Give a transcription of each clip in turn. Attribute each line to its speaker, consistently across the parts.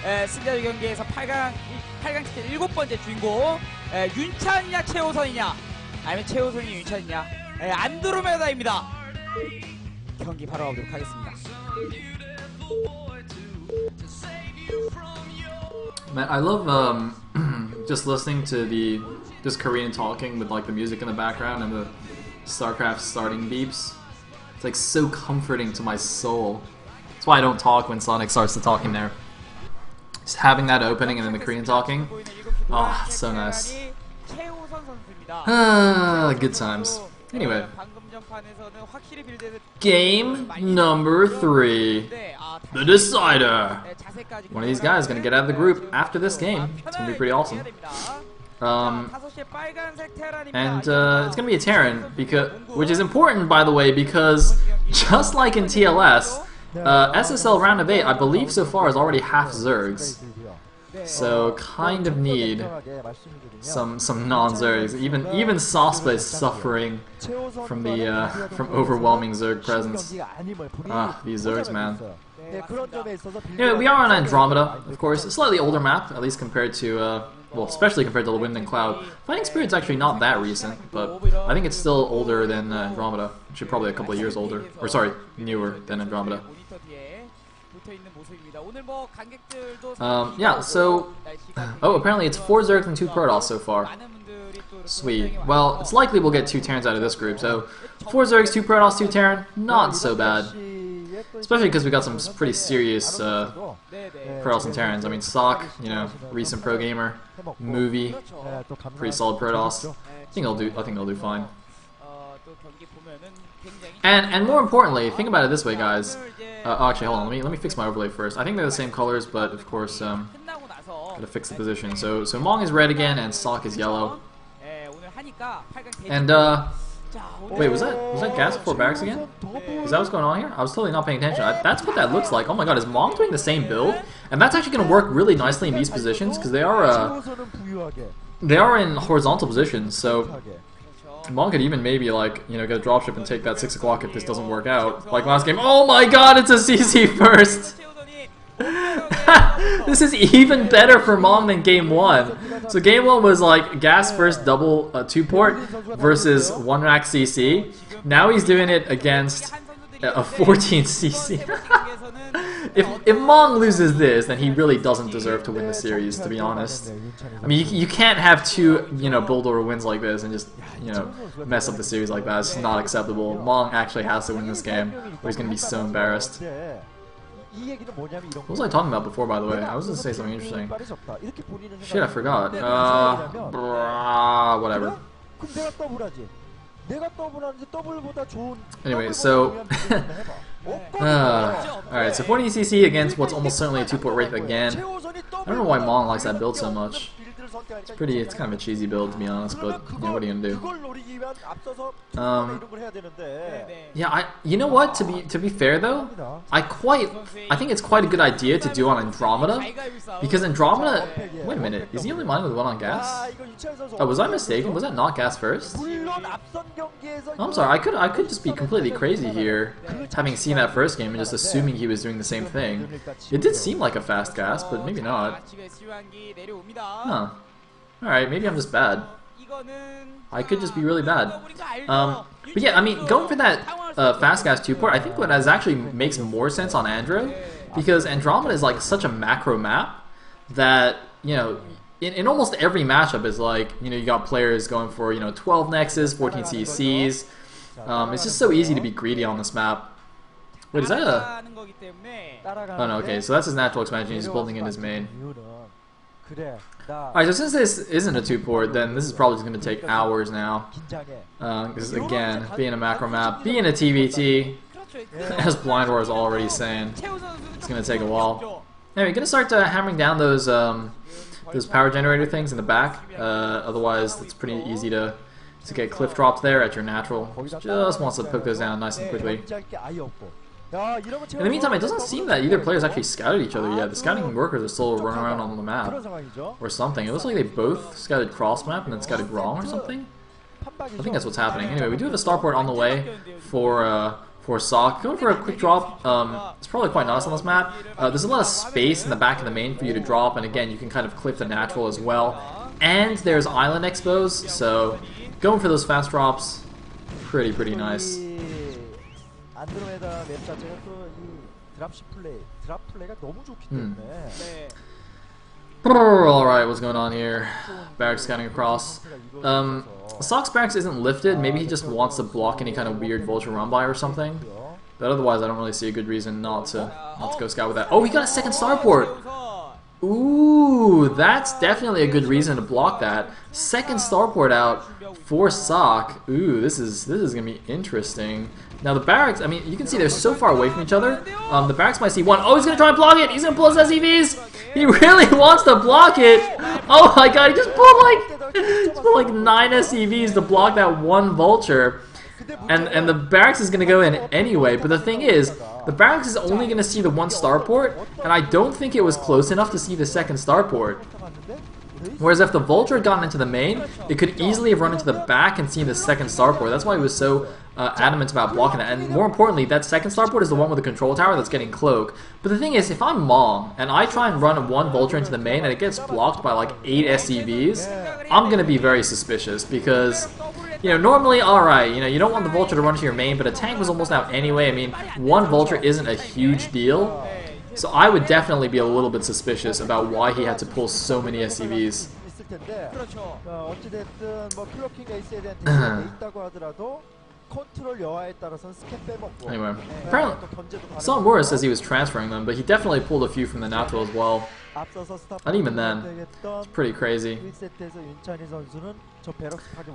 Speaker 1: 승자전 경기에서 8강 티켓 7번째 주인공 윤찬이냐 최호선이냐 아니면 최호선이 윤찬이냐 안드로메다입니다. 경기 바로 가보도록 하겠습니다.
Speaker 2: Man, I love just listening to just Korean talking with like the music in the background and the StarCraft starting beeps. It's like so comforting to my soul. That's why I don't talk when Sonic starts to talk in there. Just having that opening and then the Korean talking. Oh, it's so nice. Good times. Anyway. Game number 3. The decider. One of these guys is going to get out of the group after this game. It's going to be pretty awesome. And it's going to be a Terran, which is important, by the way, because just like in TLS, SSL round of 8, I believe so far is already half Zergs. So kind of need some non-Zergs. Even Sospa is suffering from from overwhelming Zerg presence. These Zergs, man. Anyway, we are on Andromeda, of course. A slightly older map, at least compared to well, especially compared to the Wind and Cloud. Fighting Spirit's actually not that recent, but I think it's still older than Andromeda. Actually, probably a couple of years older, or sorry, newer than Andromeda. Yeah, so... Oh, apparently it's 4 Zergs and 2 Protoss so far. Sweet. Well, it's likely we'll get 2 Terrans out of this group, so 4 Zergs, 2 Protoss, 2 Terran, not so bad. Especially because we got some pretty serious Protoss and Terrans. I mean, Sock, you know, recent pro gamer, Movie, pretty solid Protoss. I think they'll do fine. And more importantly, think about it this way, guys. Oh, actually, hold on. Let me fix my overlay first. I think they're the same colors, but of course, gotta fix the position. So Mong is red again, and Sock is yellow. And wait, was that gas before barracks again? Is that what's going on here? I was totally not paying attention. That's what that looks like. Oh my god, is Mong doing the same build? And that's actually gonna work really nicely in these positions because they are in horizontal positions. So Mong could even maybe, like, you know, get a dropship and take that 6 o'clock if this doesn't work out. Like last game. Oh my god, it's a CC first! This is even better for Mong than game 1. So game 1 was like gas first double 2-port versus 1 rack CC. Now he's doing it against a 14 CC. If Mong loses this, then he really doesn't deserve to win the series, to be honest. I mean, you can't have 2, you know, build over wins like this and just, you know, mess up the series like that. It's not acceptable. Mong actually has to win this game, or he's going to be so embarrassed. What was I talking about before, by the way? I was going to say something interesting. Shit, I forgot. Whatever. Anyway, so... Alright, so 14 CC against what's almost certainly a 2-port Wraith again. I don't know why Mong likes that build so much. It's kind of a cheesy build, to be honest, but you know, what are you gonna do? Yeah, you know what? To be fair though, I think it's quite a good idea to do on Andromeda, because Andromeda. Wait a minute, is he only mining with 1 on gas? Oh, was I mistaken? Was that not gas first? Oh, I'm sorry, I could just be completely crazy here, having seen that first game and just assuming he was doing the same thing. It did seem like a fast gas, but maybe not. Huh. Alright, maybe I'm just bad. I could just be really bad. But yeah, I mean, going for that fast gas 2-port, I think what actually makes more sense on Andro, because Andromeda is like such a macro map that, you know, in almost every matchup is like, you know, you got players going for, you know, 12 Nexus, 14 CCs. It's just so easy to be greedy on this map. Wait, is that a... Oh no, okay, so that's his natural expansion, he's building in his main. Alright, so since this isn't a 2-port, then this is probably just going to take hours now. Because again, being a macro map, being a TVT, as Blind War is already saying, it's going to take a while. Anyway, going to start hammering down those power generator things in the back. Otherwise, it's pretty easy to get cliff dropped there at your natural. Just wants to poke those down nice and quickly. In the meantime, it doesn't seem that either player's actually scouted each other yet. The scouting workers are still running around on the map. Or something. It looks like they both scouted cross map and then scouted wrong or something. I think that's what's happening. Anyway, we do have a starport on the way for for Sock. Going for a quick drop. It's probably quite nice on this map. There's a lot of space in the back of the main for you to drop, and again, you can kind of clip the natural as well. And there's island expos, so going for those fast drops, pretty nice. Alright, what's going on here? Barracks scanning across. Sock's barracks isn't lifted. Maybe he just wants to block any kind of weird vulture run by or something. But otherwise, I don't really see a good reason not to go scout with that. Oh, he got a second starport! Ooh, that's definitely a good reason to block that. Second starport out for Sock. Ooh, this is gonna be interesting. Now the barracks, I mean, you can see they're so far away from each other. The barracks might see one. Oh, he's gonna try and block it. He's gonna pull his SCVs. He really wants to block it. Oh my god, he just pulled like 9 SCVs to block that one vulture. And the barracks is gonna go in anyway. But the thing is, the barracks is only gonna see the one starport, and I don't think it was close enough to see the second starport. Whereas if the vulture had gotten into the main, it could easily have run into the back and seen the second starport. That's why he was so adamant about blocking that. And more importantly, that second starport is the one with the control tower that's getting cloak. But the thing is, if I'm Mong and I try and run one vulture into the main and it gets blocked by like 8 SCVs, I'm gonna be very suspicious because, you know, normally, alright, you know, you don't want the vulture to run to your main, but a tank was almost out anyway. I mean, one vulture isn't a huge deal. So I would definitely be a little bit suspicious about why he had to pull so many SCVs. Anyway, apparently, Son Mura says he was transferring them, but he definitely pulled a few from the natural as well. And even then, it's pretty crazy.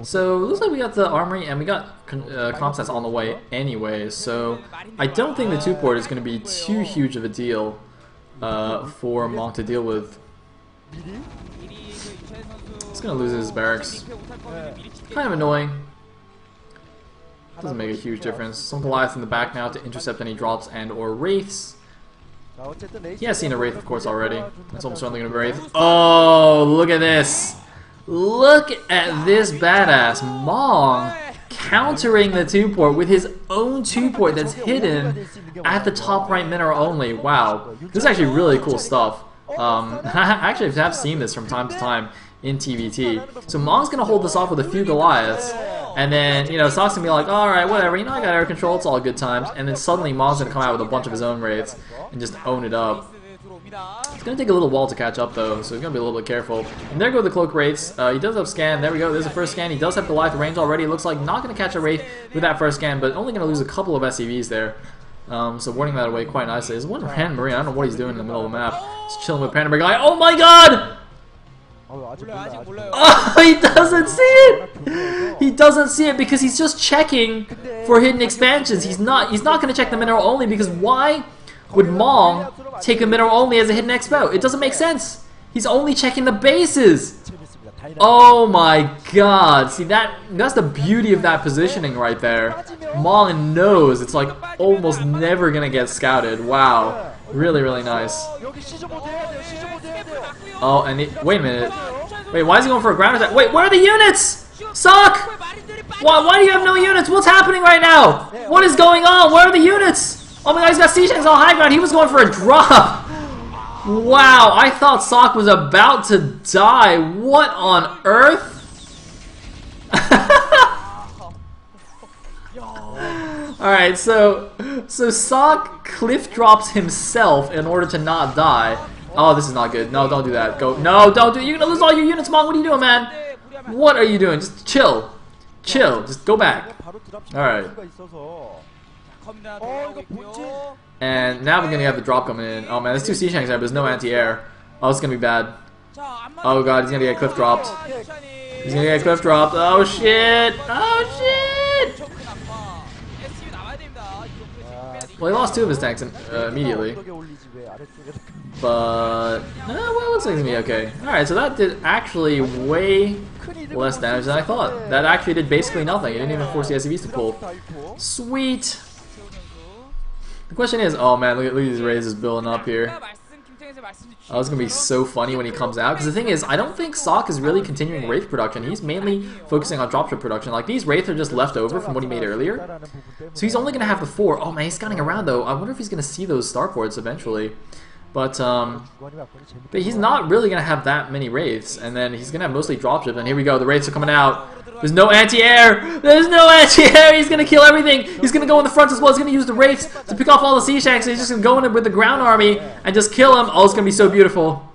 Speaker 2: So, looks like we got the armory and we got comp sets on the way anyway, so I don't think the 2-port is going to be too huge of a deal for Monk to deal with. He's going to lose his barracks. Kind of annoying. Doesn't make a huge difference. Some Goliath in the back now to intercept any drops and or wraiths. He has seen a wraith, of course, already. That's almost certainly going to be a wraith. Oh, look at this! Look at this badass Mong countering the 2-port with his own 2-port that's hidden at the top right mineral only. Wow, this is actually really cool stuff. I actually have seen this from time to time in TVT. So Mong's gonna hold this off with a few Goliaths, and then, you know, Sock's gonna be like, alright, whatever, you know, I got air control, it's all good times, and then suddenly Mong's gonna come out with a bunch of his own raids and just own it up. It's gonna take a little while to catch up though, so he's gonna be a little bit careful. And there go the cloak wraiths. He does have scan. There we go. There's the first scan. He does have Goliath range already. It looks like not gonna catch a wraith with that first scan, but only gonna lose a couple of SCVs there. So warning that away quite nicely. There's one Rand Marine. I don't know what he's doing in the middle of the map. He's chilling with Pandaberg guy. Oh my god! Oh, he doesn't see it. He doesn't see it because he's just checking for hidden expansions. He's not gonna check the mineral only because why would Mong take a mineral only as a hidden expo? It doesn't make sense. He's only checking the bases. Oh my god. See, that's the beauty of that positioning right there. Mong knows it's like almost never gonna get scouted. Wow. Really nice. Oh, and wait a minute. Wait, why is he going for a ground attack? Wait, where are the units? Sock! Why do you have no units? What's happening right now? What is going on? Where are the units? Oh my god, he's got Seashanks on high ground. He was going for a drop. Wow, I thought Sock was about to die. What on earth? Alright, so Sock cliff drops himself in order to not die. Oh, this is not good. No, don't do that. Go. No, don't do it. You're gonna lose all your units, Mong. What are you doing, man? What are you doing? Just chill. Chill. Just go back. Alright. And now we're gonna have the drop coming in. Oh man, there's 2 Seashanks there, but there's no anti-air. Oh, it's gonna be bad. Oh god, he's gonna get cliff dropped. He's gonna get cliff dropped. Oh shit! Oh shit! Well, he lost 2 of his tanks immediately. But, well, it looks like it's gonna be okay. Alright, so that did actually way less damage than I thought. That actually did basically nothing. It didn't even force the SCVs to pull. Sweet! The question is, oh man, look at these raises building up here. Oh, it's going to be so funny when he comes out. Because the thing is, I don't think Sock is really continuing Wraith production. He's mainly focusing on dropship production. Like, these Wraiths are just left over from what he made earlier. So he's only going to have the 4. Oh, man, he's scanning around, though. I wonder if he's going to see those starports eventually. But he's not really going to have that many Wraiths. And then he's going to have mostly dropship. And here we go. The Wraiths are coming out. There's no anti-air. There's no anti-air. He's going to kill everything. He's going to go in the front as well. He's going to use the Wraiths to pick off all the Sea Shanks. He's just going to go in with the ground army and just kill him. Oh, it's going to be so beautiful.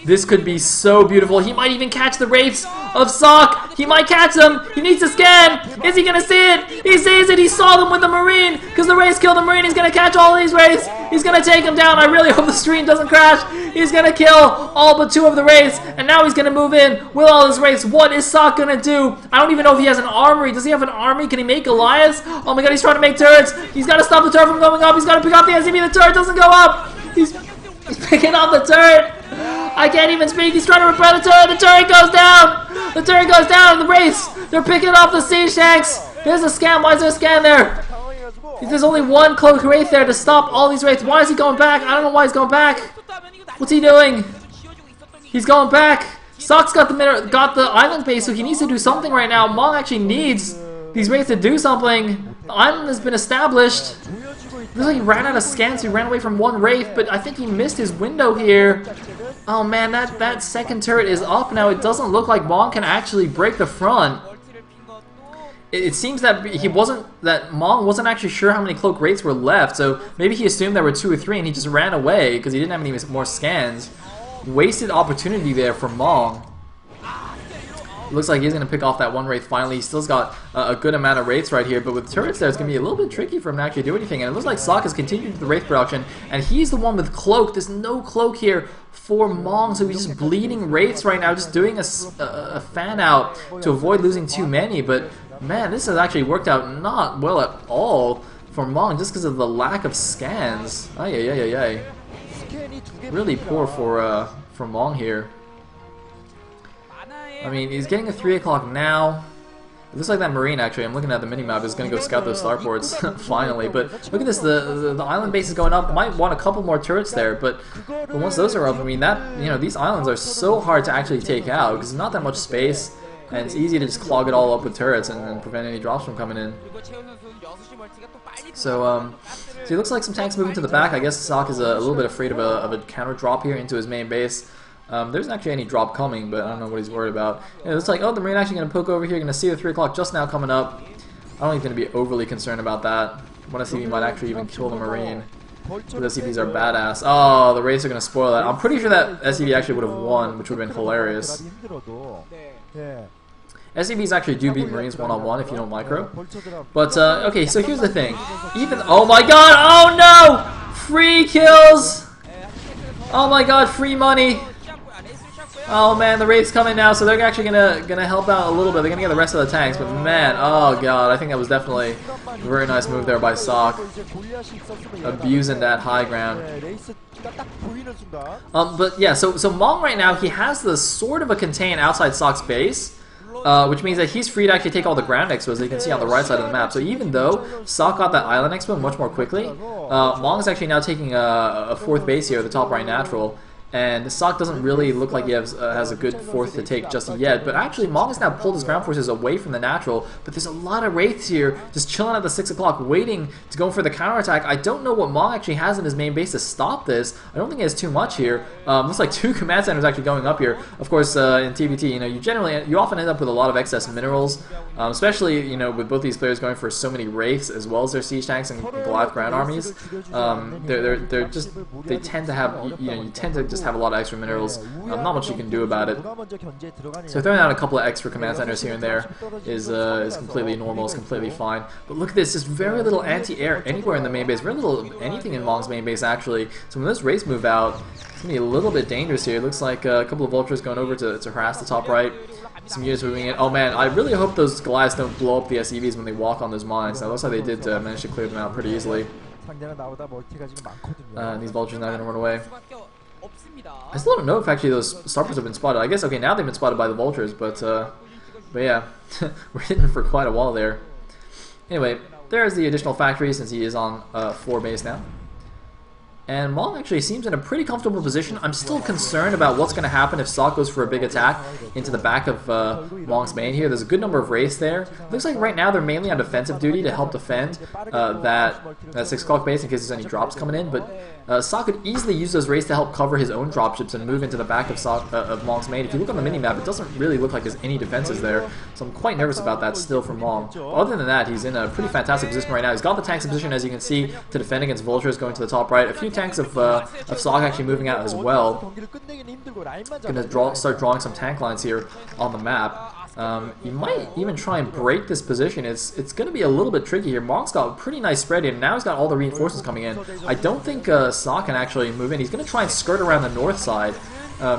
Speaker 2: This could be so beautiful. He might even catch the Wraiths of Sock. He might catch them. He needs to scan. Is he going to see it? He sees it. He saw them with the Marine because the Wraiths killed the Marine. He's going to catch all of these Wraiths. He's going to take them down. I really hope the stream doesn't crash. He's going to kill all but 2 of the Wraiths. And now he's going to move in with all his Wraiths. What is Sock going to do? I don't even know if he has an armory. Does he have an army? Can he make Goliaths? Oh my god, he's trying to make turrets. He's got to stop the turret from going up. He's got to pick up the SCV. The turret doesn't go up. He's picking up the turret. I can't even speak. He's trying to repair the turret. The turret goes down. The turret goes down. The Wraiths, they're picking up the Sea Shanks. There's a scan. Why is there a scan there? There's only 1 cloak Wraith there to stop all these Wraiths. Why is he going back? I don't know why he's going back. What's he doing? He's going back. Sock's got the island base, so he needs to do something right now. Mong actually needs these Wraiths to do something. The island has been established. Looks like he ran out of scans, so he ran away from 1 Wraith, but I think he missed his window here. Oh man, that second turret is up now. It doesn't look like Mong can actually break the front. It seems that Mong wasn't actually sure how many cloak Wraiths were left, so maybe he assumed there were 2 or 3 and he just ran away because he didn't have any more scans. Wasted opportunity there for Mong. Looks like he's going to pick off that 1 Wraith finally. He's still got a good amount of Wraiths right here, but with turrets there, it's going to be a little bit tricky for him to actually do anything. And it looks like Sock has continued the Wraith production, and he's the one with Cloak. There's no Cloak here for Mong, so he's just bleeding Wraiths right now, just doing a fan out to avoid losing too many. But man, this has actually worked out not well at all for Mong, just because of the lack of scans. Ay. Really poor for Mong here. I mean, he's getting a 3 o'clock now. It looks like that Marine, actually, I'm looking at the minimap, is going to go scout those starports, finally. But look at this, the island base is going up. Might want a couple more turrets there, but once those are up, I mean, these islands are so hard to actually take out, because there's not that much space, and it's easy to just clog it all up with turrets and prevent any drops from coming in. So it looks like some tanks moving to the back. I guess Sock is a little bit afraid of a counter drop here into his main base. There's not actually any drop coming, but I don't know what he's worried about. It looks like, oh, the Marine actually going to poke over here, going to see the 3 o'clock just now coming up. I don't think he's going to be overly concerned about that. I want to see if he might actually even kill the Marine. The SCVs are badass. Oh, the Wraiths are going to spoil that. I'm pretty sure that SCV actually would have won, which would have been hilarious. SCVs actually do beat Marines one-on-one if you don't micro. But, okay, so here's the thing. Oh my god, oh no! Free kills! Oh my god, free money! Oh man, the Wraith's coming now, so they're actually gonna help out a little bit. They're gonna get the rest of the tanks, but man, oh god, I think that was definitely a very nice move there by Sock, abusing that high ground. But yeah, so Mong right now, he has the sort of a contain outside Sock's base, which means that he's free to actually take all the ground expos that you can see on the right side of the map. So even though Sock got that island expo much more quickly, Mong's actually now taking a 4th base here at the top right natural. And Sock doesn't really look like he has a good 4th to take just yet. But actually, Mong has now pulled his ground forces away from the natural. But there's a lot of Wraiths here just chilling at the 6 o'clock, waiting to go for the counterattack. I don't know what Mong actually has in his main base to stop this. I don't think he has too much here. Looks like 2 command centers actually going up here. Of course, in TVT, you often end up with a lot of excess minerals. Especially, with both these players going for so many Wraiths as well as their siege tanks and Goliath ground armies. They tend to have, you tend to just have a lot of extra minerals. Not much you can do about it. So throwing out a couple of extra command centers here and there is completely normal, is completely fine. But look at this, there's very little anti-air anywhere in the main base, very little anything in Mong's main base actually. So when those Wraiths move out, it's going to be a little bit dangerous here. It looks like a couple of vultures going over to harass the top right. Some units moving in. Oh man, I really hope those Goliaths don't blow up the SCVs when they walk on those mines. Now, it looks like they did manage to clear them out pretty easily. And these vultures are not going to run away. I still don't know if actually those starports have been spotted. I guess, okay, now they've been spotted by the vultures, but yeah, we're hidden for quite a while there. Anyway, there's the additional factory since he is on 4 base now. And Mong actually seems in a pretty comfortable position. I'm still concerned about what's going to happen if Sok goes for a big attack into the back of Mong's main here. There's a good number of wraiths there. Looks like right now they're mainly on defensive duty to help defend that 6 o'clock base in case there's any drops coming in. But Sok could easily use those wraiths to help cover his own dropships and move into the back of Mong's main. If you look on the mini-map, it doesn't really look like there's any defenses there. So I'm quite nervous about that still for Mong. Other than that, he's in a pretry fantastic position right now. He's got the tanks in position, as you can see, to defend against vultures going to the top right. A few tanks of Sok actually moving out as well. Gonna start drawing some tank lines here on the map. You might even try and break this position. It's going to be a little bit tricky here. Mong's got a pretty nice spread in. Now he's got all the reinforcements coming in. I don't think Sok can actually move in. He's going to try and skirt around the north side.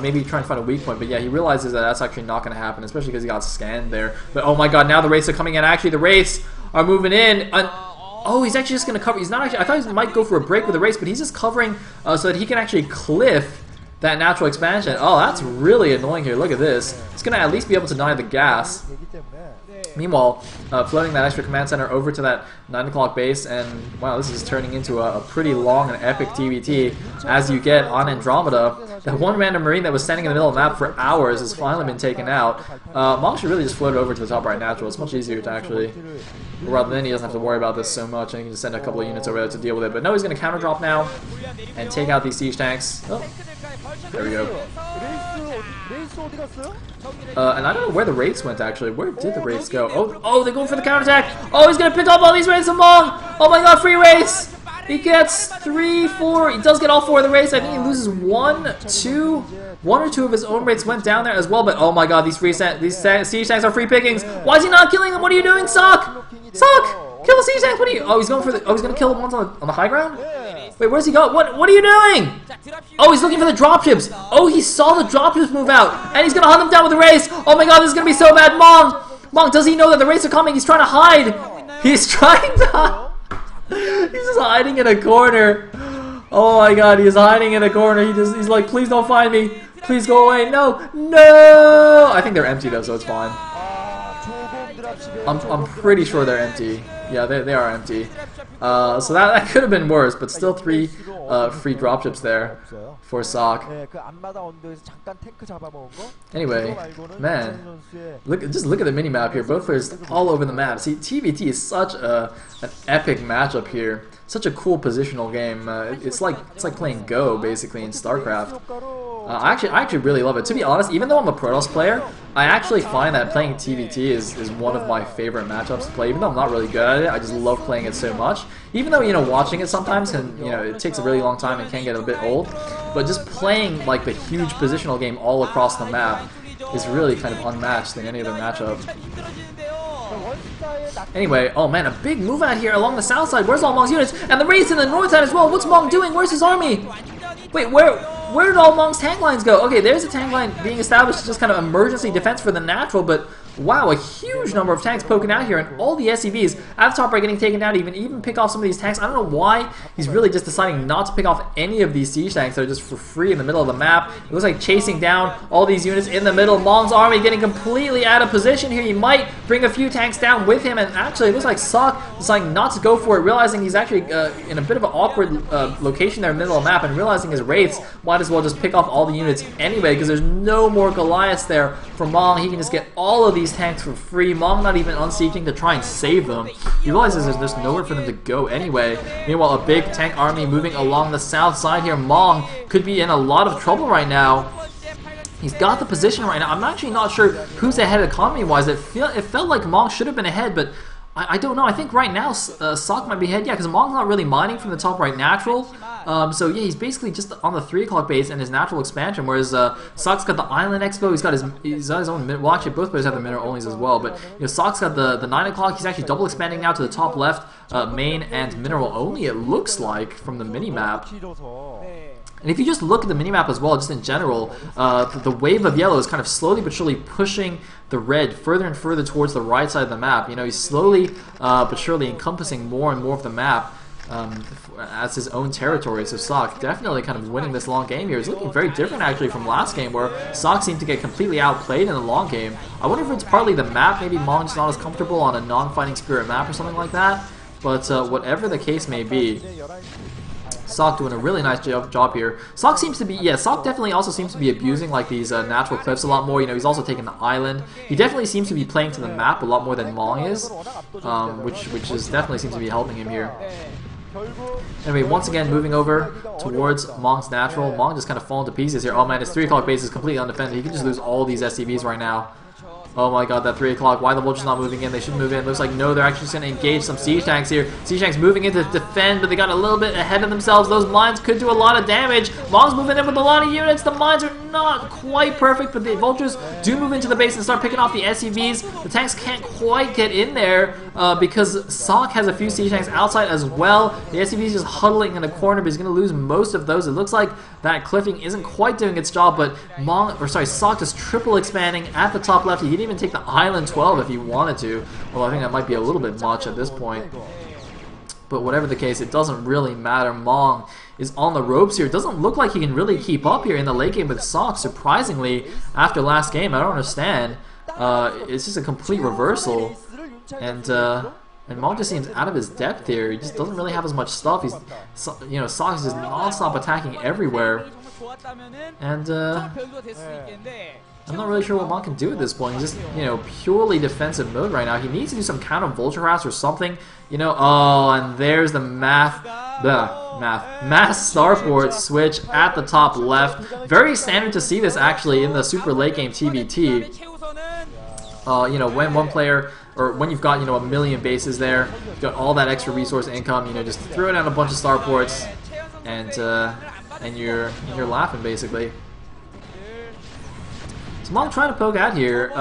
Speaker 2: Maybe try and find a weak point. But yeah, he realizes that that's actually not going to happen, especially because he got scanned there. But oh my god, now the wraiths are coming in. Actually, the wraiths are moving in. Oh, he's actually just going to cover. He's not actually. I thought he might go for a break with the race, but he's just covering so that he can actually cliff that natural expansion. Oh, that's really annoying here. Look at this. It's going to at least be able to deny the gas. Meanwhile, floating that extra command center over to that 9 o'clock base, and wow, this is turning into a pretty long and epic TVT as you get on Andromeda. That one random marine that was standing in the middle of the map for hours has finally been taken out. Mong should really just float over to the top right natural. It's much easier to actually, rather than he doesn't have to worry about this so much, and he can just send a couple of units over there to deal with it. But no, he's going to counter drop now and take out these siege tanks. Oh, there we go. And I don't know where the wraiths went actually. Where did the wraiths go? Oh, they're going for the counterattack. Oh, he's gonna pick up all these wraiths of Mong. Oh my god, free wraiths. He gets 3, 4. He does get all 4 of the wraiths. I think he loses 1, 2. 1 or 2 of his own wraiths went down there as well. But oh my god, these siege tanks are free pickings. Why is he not killing them? What are you doing, Sok? Sok, kill the siege tanks. What are you? Oh, he's going for the. Oh, he's gonna kill the ones on the high ground. Wait, where's he go? What are you doing? Oh, he's looking for the dropships. Oh, he saw the dropships move out, and he's gonna hunt them down with the wraiths. Oh my god, this is gonna be so bad. Mong, does he know that the wraiths are coming? He's trying to hide. He's trying to. He's just hiding in a corner. Oh my god, he's hiding in a corner. He's like, please don't find me. Please go away. No. I think they're empty though, so it's fine. I'm pretty sure they're empty. Yeah, they are empty. So that could have been worse, but still 3 free dropships there for Sok. Anyway, man, just look at the mini-map here. Both players all over the map. See, TVT is such an epic matchup here. Such a cool positional game. It's like playing Go basically in StarCraft. I actually really love it. To be honest, even though I'm a Protoss player, I actually find that playing TVT is one of my favorite matchups to play. Even though I'm not really good at it, I just love playing it so much. Even though, you know, watching it sometimes can, you know, it takes a really long time and can get a bit old. But just playing like the huge positional game all across the map is really kind of unmatched in any other matchup. Anyway, oh man, a big move out here along the south side. Where's all Mong's units? And the raids in the north side as well. What's Mong doing? Where's his army? Wait, where did all Mong's tank lines go? Okay, there's a tank line being established, just kind of emergency defense for the natural, but wow, a huge number of tanks poking out here, and all the SCVs at the top are getting taken down to even pick off some of these tanks. I don't know why he's really just deciding not to pick off any of these siege tanks that are just for free in the middle of the map. It looks like chasing down all these units in the middle. Mong's army getting completely out of position here. He might bring a few tanks down with him, and actually it looks like Sok deciding not to go for it, realizing he's actually in a bit of an awkward location there in the middle of the map, and realizing his wraiths might as well just pick off all the units anyway, because there's no more Goliaths there for Mong. He can just get all of these tanks for free. Mong not even unsieging to try and save them. He realizes there's just nowhere for them to go anyway. Meanwhile, a big tank army moving along the south side here. Mong could be in a lot of trouble right now. He's got the position right now. I'm actually not sure who's ahead economy-wise. It felt like Mong should have been ahead, but I don't know. I think right now Sok might be ahead. Yeah, because Mong's not really mining from the top right natural. So yeah, he's basically just on the 3 o'clock base and his natural expansion, whereas Sok's got the Island Expo. He's got his own. Well, actually, both players have the mineral onlys as well. But you know, Sok's got the 9 o'clock. He's actually double expanding now to the top left, main and mineral only. It looks like from the mini map. And if you just look at the minimap as well, just in general, the wave of yellow is kind of slowly but surely pushing the red further and further towards the right side of the map. You know, he's slowly but surely encompassing more and more of the map as his own territory. So Sok definitely kind of winning this long game here. It's looking very different actually from last game, where Sok seemed to get completely outplayed in the long game. I wonder if it's partly the map. Maybe Mong's not as comfortable on a non-fighting spirit map or something like that. But whatever the case may be, Sock doing a really nice job here. Sock seems to be, yeah, Sock definitely also seems to be abusing like these natural cliffs a lot more. You know, he's also taking the island. He definitely seems to be playing to the map a lot more than Mong is, which is definitely seems to be helping him here. Anyway, once again, moving over towards Mong's natural. Mong just kind of falling to pieces here. Oh man, his 3 o'clock base is completely undefended. He could just lose all these SCVs right now. Oh my god, that 3 o'clock. Why the Vulture's not moving in? They should move in. Looks like no, they're actually just going to engage some siege tanks here. Siege tanks moving in to defend, but they got a little bit ahead of themselves. Those mines could do a lot of damage. Mong's moving in with a lot of units. The mines are not quite perfect, but the Vultures do move into the base and start picking off the SCVs. The tanks can't quite get in there because Sock has a few siege tanks outside as well. The SCV's just huddling in a corner, but he's going to lose most of those. It looks like that cliffing isn't quite doing its job, but Sock just triple expanding at the top left. He didn't even take the island 12 if he wanted to. Well, I think that might be a little bit much at this point. But whatever the case, it doesn't really matter. Mong is on the ropes here. It doesn't look like he can really keep up here in the late game with Sock. Surprisingly, after last game, I don't understand. It's just a complete reversal. And Mong just seems out of his depth here. He just doesn't really have as much stuff. He's, you know, Sock is just non-stop attacking everywhere. And I'm not really sure what Mong can do at this point. He's just, you know, purely defensive mode right now. He needs to do some counter vulture harass or something. You know, oh, and there's the mass starport switch at the top left. Very standard to see this actually in the super late game TBT. You know, when one player, or when you've got, you know, a million bases there, you've got all that extra resource income, you know, just throw down a bunch of starports, and you're laughing basically. Mong trying to poke out here.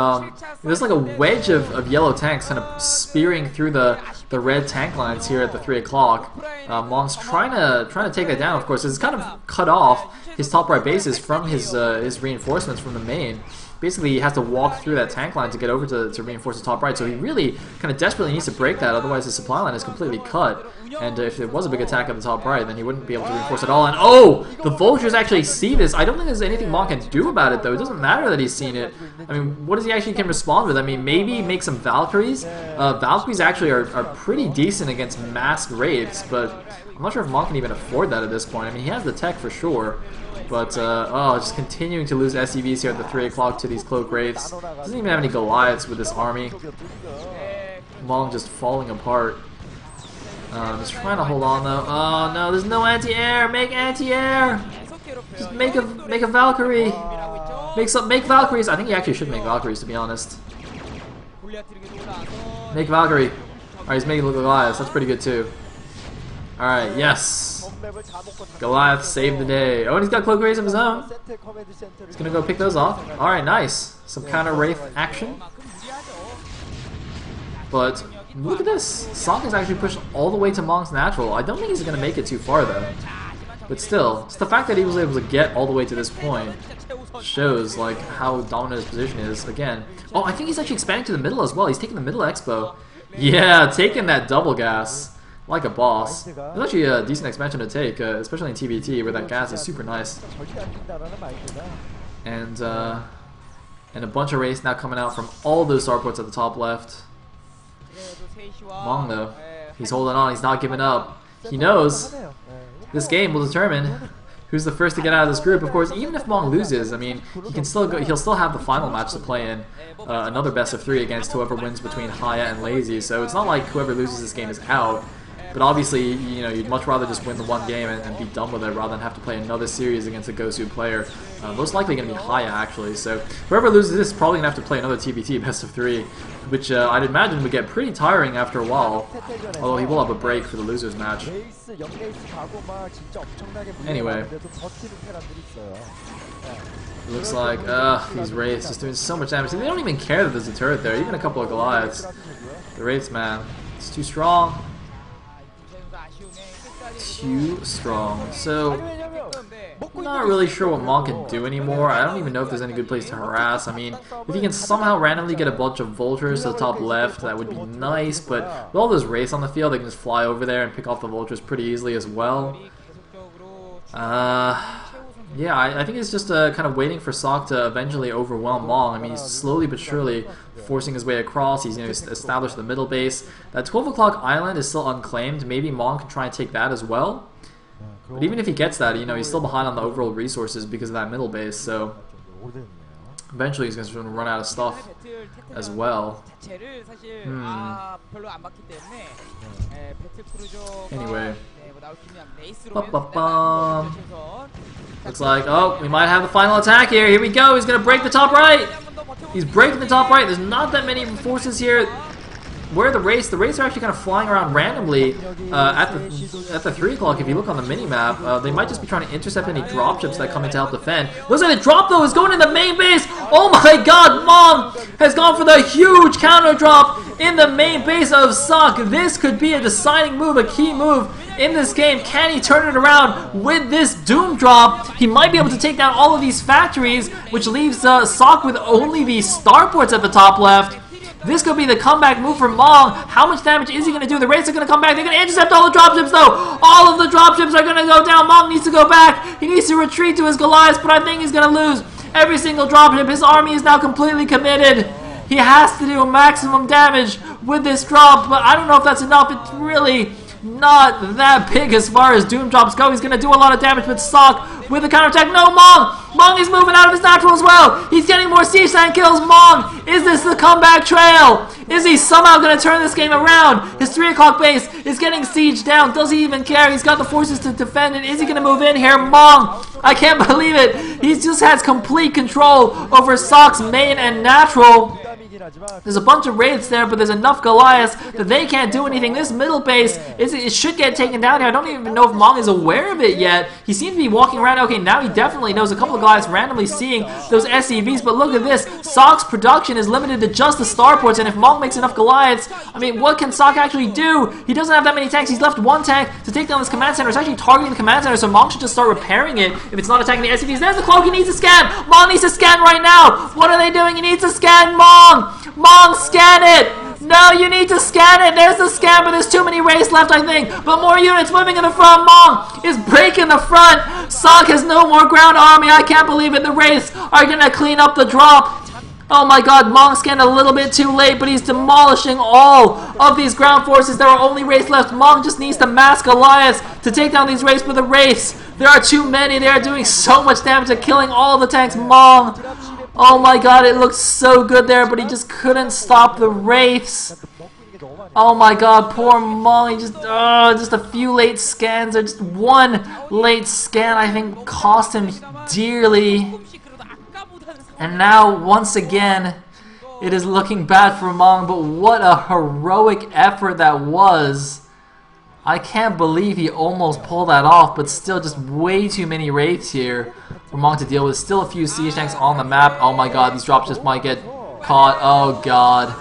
Speaker 2: There's like a wedge of yellow tanks kind of spearing through the red tank lines here at the 3 o'clock. Mong's trying to take that down. Of course, it's kind of cut off his top right bases from his reinforcements from the main. Basically, he has to walk through that tank line to get over to reinforce the top right. So he really kind of desperately needs to break that. Otherwise, his supply line is completely cut. And if there was a big attack at the top right, then he wouldn't be able to reinforce at all. And oh, the Vultures actually see this. I don't think there's anything Mong can do about it, though. It doesn't matter that he's seen it. I mean, what does he actually can respond with? I mean, maybe make some Valkyries. Valkyries actually are pretty decent against masked wraiths, but I'm not sure if Mong can even afford that at this point. I mean, he has the tech for sure. But, oh, just continuing to lose SCVs here at the 3 o'clock to these Cloak Wraiths. Doesn't even have any Goliaths with this army. Mong just falling apart. Just trying to hold on, though. Oh, no, there's no anti-air! Make anti-air! Just make a Valkyrie! Make Valkyries! I think he actually should make Valkyries, to be honest. Make Valkyrie! Alright, he's making Goliaths. That's pretty good, too. Alright, yes! Goliath saved the day. Oh, and he's got Cloak Wraiths of his own. He's gonna go pick those off. Alright, nice. Some counter Wraith action. But look at this. Sock is actually pushed all the way to Mong's natural. I don't think he's gonna make it too far though. But still, just the fact that he was able to get all the way to this point shows like how dominant his position is. Again. Oh, I think he's actually expanding to the middle as well. He's taking the middle expo. Yeah, taking that double gas. Like a boss. It's actually a decent expansion to take, especially in TBT where that gas is super nice. And a bunch of wraiths now coming out from all those starports at the top left. Mong though, he's holding on, he's not giving up. He knows this game will determine who's the first to get out of this group. Of course, even if Mong loses, I mean, he can still go. He'll still have the final match to play in, another best of 3 against whoever wins between Haya and Lazy. So it's not like whoever loses this game is out. But obviously, you know, you'd much rather just win the one game and be done with it rather than have to play another series against a Gosu player. Most likely going to be Haya, actually. So whoever loses this is probably going to have to play another TBT best of 3, which I'd imagine would get pretty tiring after a while. Although he will have a break for the losers match. Anyway. It looks like, these Wraiths just doing so much damage. They don't even care that there's a turret there, even a couple of Goliaths. The Wraiths, man, it's too strong. Too strong. So, I'm not really sure what Mong can do anymore. I don't even know if there's any good place to harass. I mean, if he can somehow randomly get a bunch of Vultures to the top left, that would be nice, but with all those Wraiths on the field, they can just fly over there and pick off the Vultures pretty easily as well. Yeah, I think it's just kind of waiting for Sock to eventually overwhelm Mong. I mean, he's slowly but surely forcing his way across. He's going to establish the middle base. That 12 o'clock island is still unclaimed. Maybe Mong can try and take that as well. But even if he gets that, you know, he's still behind on the overall resources because of that middle base, so eventually he's going to run out of stuff as well. Anyway. Looks like, oh, we might have the final attack here. Here we go. He's going to break the top right. He's breaking the top right. There's not that many forces here. Where the Wraiths are actually kind of flying around randomly at the 3 o'clock. If you look on the mini-map, they might just be trying to intercept any dropships that come in to help defend. Looks like the drop, though, is going in the main base. Oh my god, Mong has gone for the huge counter drop in the main base of Suck. This could be a deciding move, a key move in this game. Can he turn it around with this Doom drop? He might be able to take down all of these factories, which leaves Sock with only the starports at the top left. This could be the comeback move for Mong. How much damage is he going to do? The Wraiths are going to come back. They're going to intercept all the dropships, though. All of the dropships are going to go down. Mong needs to go back. He needs to retreat to his Goliaths, but I think he's going to lose every single dropship. His army is now completely committed. He has to do maximum damage with this drop, but I don't know if that's enough. It's really not that big as far as Doom drops go. He's going to do a lot of damage with Sock with the counterattack. No, Mong! Mong is moving out of his natural as well. He's getting more siege tank kills. Mong, is this the comeback trail? Is he somehow going to turn this game around? His 3 o'clock base is getting sieged down. Does he even care? He's got the forces to defend it. Is he going to move in here? Mong, I can't believe it. He just has complete control over Sock's main and natural. There's a bunch of Wraiths there, but there's enough Goliaths that they can't do anything. This middle base, it should get taken down here. I don't even know if Mong is aware of it yet. He seems to be walking around. Okay, now he definitely knows. A couple of Goliaths randomly seeing those SCVs, but look at this. Sock's production is limited to just the starports, and if Mong makes enough Goliaths, I mean, what can Sock actually do? He doesn't have that many tanks. He's left one tank to take down this command center. It's actually targeting the command center, so Mong should just start repairing it if it's not attacking the SCVs. There's the cloak. He needs to scan. Mong needs to scan right now. What are they doing? He needs to scan Mong. Mong, scan it! No, you need to scan it! There's the scan, but there's too many Wraiths left, I think. But more units moving in the front. Mong is breaking the front. Sock has no more ground army. I can't believe it. The Wraiths are going to clean up the drop. Oh my god, Mong scanned a little bit too late, but he's demolishing all of these ground forces. There are only Wraiths left. Mong just needs to mass Goliaths to take down these Wraiths, but the Wraiths, there are too many. They are doing so much damage. They're killing all the tanks. Mong, oh my god, it looks so good there, but he just couldn't stop the Wraiths. Oh my god, poor Mong. He just a few late scans, or just one late scan, I think, cost him dearly. And now, once again, it is looking bad for Mong, but what a heroic effort that was. I can't believe he almost pulled that off, but still just way too many Wraiths here for Mong to deal with. Still a few siege tanks on the map. Oh my god, these drops just might get caught. Oh god.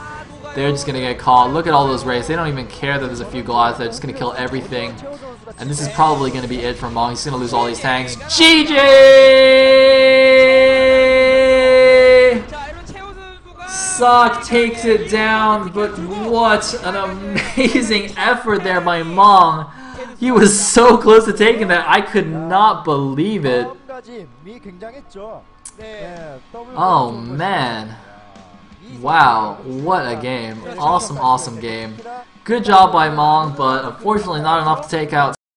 Speaker 2: They're just going to get caught. Look at all those Wraiths. They don't even care that there's a few Goliaths. They're just going to kill everything. And this is probably going to be it for Mong. He's going to lose all these tanks. GG! Sock takes it down, but what an amazing effort there by Mong. He was so close to taking that. I could not believe it. Oh man. Wow, what a game. Awesome, awesome game. Good job by Mong, but unfortunately not enough to take out